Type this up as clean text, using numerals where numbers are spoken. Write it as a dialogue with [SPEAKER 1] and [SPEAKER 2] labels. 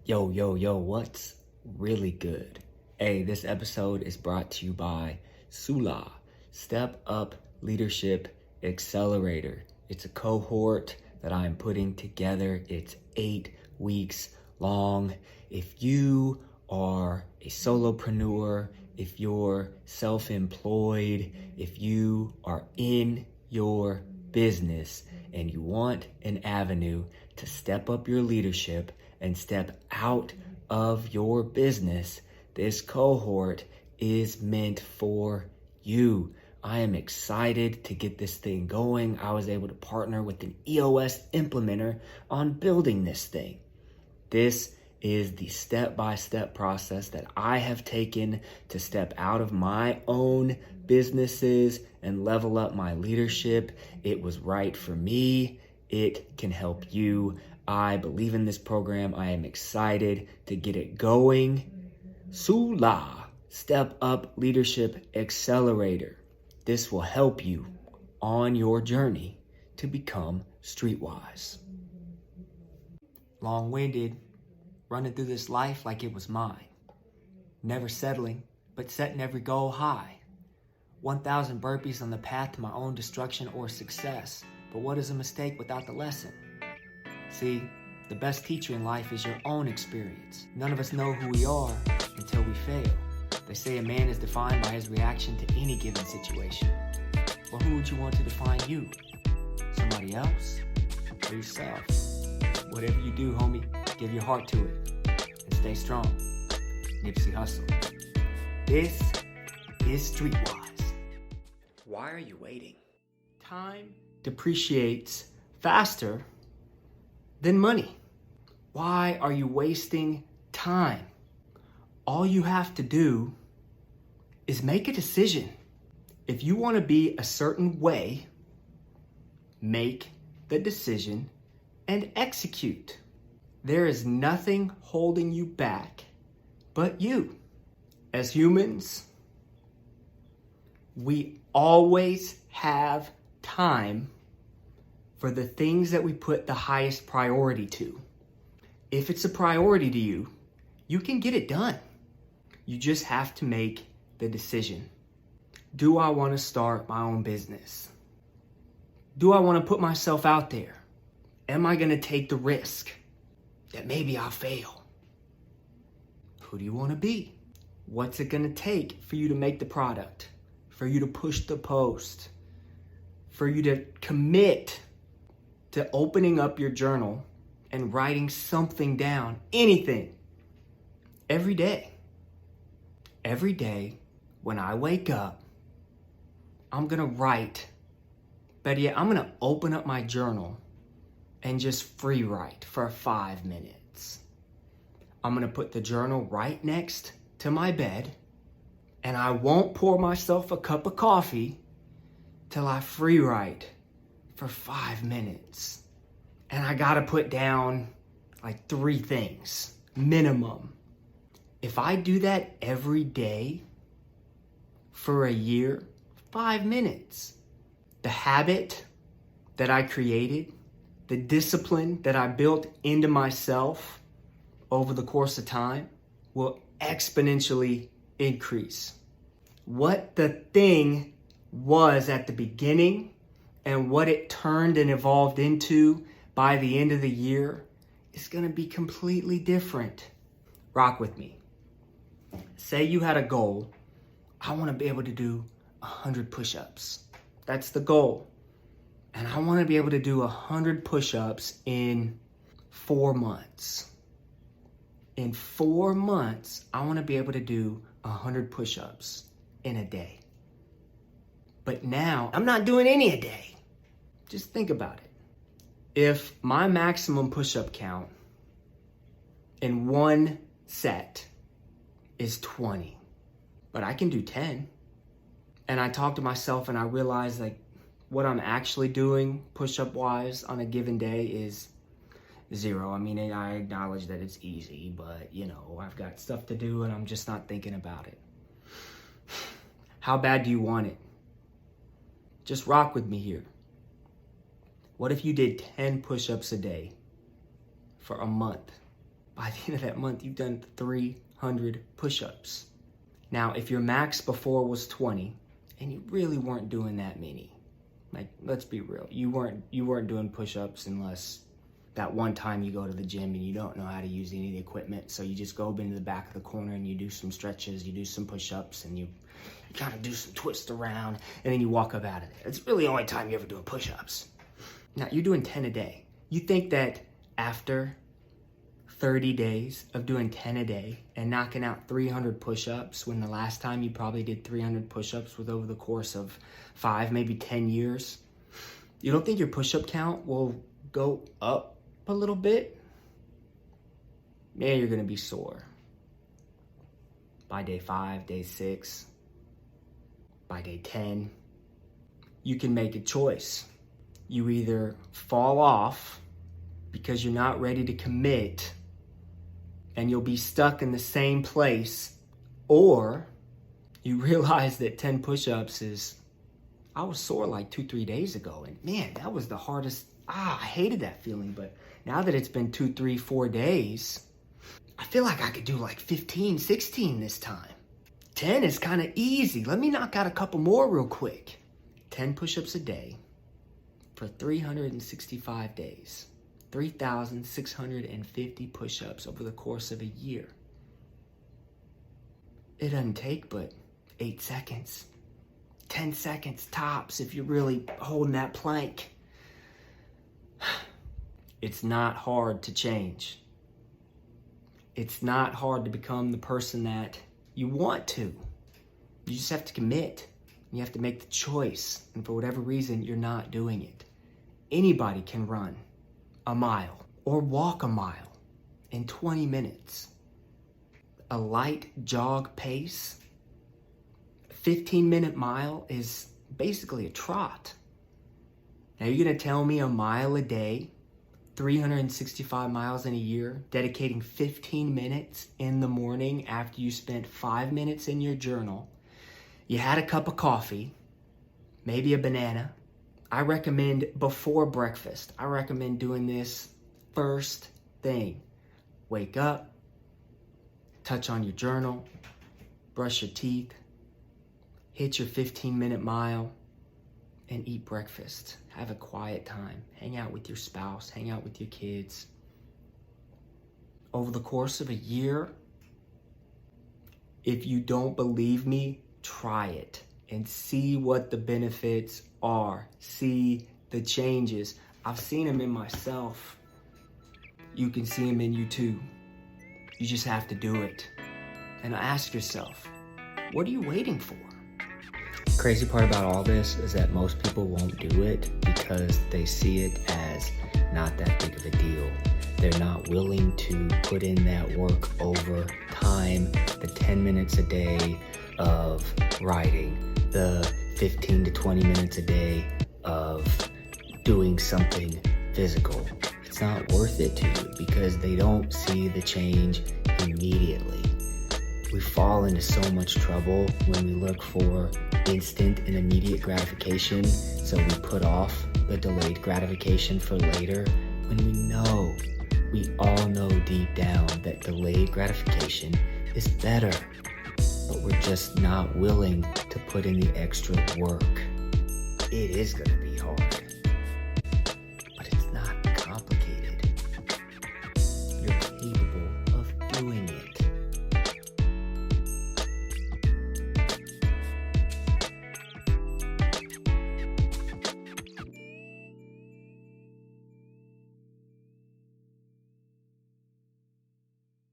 [SPEAKER 1] Yo, what's really good? Hey, this episode is brought to you by SULA, Step Up Leadership Accelerator. It's a cohort that I'm putting together. It's 8 weeks long. If you are a solopreneur, if you're self-employed, if you are in your business and you want an avenue to step up your leadership and step out of your business, this cohort is meant for you. I am excited to get this thing going. I was able to partner with an EOS implementer on building this thing. This is the step-by-step process that I have taken to step out of my own businesses and level up my leadership. It was right for me. It can help you. I believe in this program. I am excited to get it going. SULA, Step Up Leadership Accelerator. This will help you on your journey to become streetwise. Long-winded, running through this life like it was mine. Never settling, but setting every goal high. 1,000 burpees on the path to my own destruction or success. But what is a mistake without the lesson? See, the best teacher in life is your own experience. None of us know who we are until we fail. They say a man is defined by his reaction to any given situation. Well, who would you want to define you? Somebody else? Or yourself? Whatever you do, homie, give your heart to it. And stay strong. Nipsey Hussle. This is Streetwise. Why are you waiting? Time depreciates faster than money. Why are you wasting time? All you have to do is make a decision. If you want to be a certain way, make the decision and execute. There is nothing holding you back but you. As humans, we always have time for the things that we put the highest priority to. If it's a priority to you, you can get it done. You just have to make the decision. Do I want to start my own business? Do I want to put myself out there? Am I going to take the risk that maybe I'll fail? Who do you want to be? What's it going to take for you to make the product? For you to push the post? For you to commit to opening up your journal and writing something down, anything, every day. Every day when I wake up, I'm gonna write. Better yet, I'm gonna open up my journal and just free write for 5 minutes. I'm gonna put the journal right next to my bed, and I won't pour myself a cup of coffee till I free write for 5 minutes. And I gotta put down like 3 things, minimum. If I do that every day for a year, 5 minutes, the habit that I created, the discipline that I built into myself over the course of time will exponentially increase. What the thing was at the beginning and what it turned and evolved into by the end of the year is going to be completely different. Rock with me. Say you had a goal. I want to be able to do 100 push-ups. That's the goal. And I want to be able to do 100 push-ups in 4 months. In 4 months, I want to be able to do 100 push-ups in a day. But now, I'm not doing any a day. Just think about it. If my maximum push-up count in one set is 20, but I can do 10, and I talk to myself and I realize like what I'm actually doing push-up wise on a given day is 0. I mean, I acknowledge that it's easy, but I've got stuff to do and I'm just not thinking about it. How bad do you want it? Just rock with me here. What if you did 10 push-ups a day for a month? by the end of that month, you've done 300 push-ups. Now, if your max before was 20 and you really weren't doing that many, like, let's be real, you weren't doing push-ups unless that one time you go to the gym and you don't know how to use any of the equipment, so you just go into the back of the corner and you do some stretches, you do some push-ups, and you kind of do some twist around, and then you walk up out of there. It's really the only time you're ever doing push-ups. Now, you're doing 10 a day. You think that after 30 days of doing 10 a day and knocking out 300 push-ups, when the last time you probably did 300 push-ups was over the course of 5, maybe 10 years, you don't think your push-up count will go up a little bit? Yeah, you're gonna be sore by day 5, day 6, by day 10. You can make a choice. You either fall off because you're not ready to commit and you'll be stuck in the same place, or you realize that 10 push-ups is, I was sore like 2-3 days ago, and man, that was the hardest. I hated that feeling, but now that it's been 2, 3, 4 days, I feel like I could do like 15, 16 this time. 10 is kind of easy. Let me knock out a couple more real quick. 10 push-ups a day for 365 days. 3,650 push-ups over the course of a year. It doesn't take but 8 seconds. 10 seconds tops if you're really holding that plank. It's not hard to change. It's not hard to become the person that you want to. You just have to commit. You have to make the choice. And for whatever reason, you're not doing it. Anybody can run a mile or walk a mile in 20 minutes. A light jog pace, 15-minute mile is basically a trot. Now you're gonna tell me a mile a day, 365 miles in a year, dedicating 15 minutes in the morning after you spent 5 minutes in your journal, you had a cup of coffee, maybe a banana. I recommend before breakfast. I recommend doing this first thing. Wake up, touch on your journal, brush your teeth, hit your 15-minute mile, and eat breakfast. Have a quiet time. Hang out with your spouse, hang out with your kids. Over the course of a year, if you don't believe me, try it and see what the benefits are. See the changes. I've seen them in myself. You can see them in you too. You just have to do it. And ask yourself, what are you waiting for? Crazy part about all this is that most people won't do it because they see it as not that big of a deal. They're not willing to put in that work over time, the 10 minutes a day of writing, the 15 to 20 minutes a day of doing something physical. It's not worth it to you because they don't see the change immediately. We fall into so much trouble when we look for instant and immediate gratification, so we put off the delayed gratification for later, when we all know deep down that delayed gratification is better, but we're just not willing to put in the extra work. It is gonna be hard.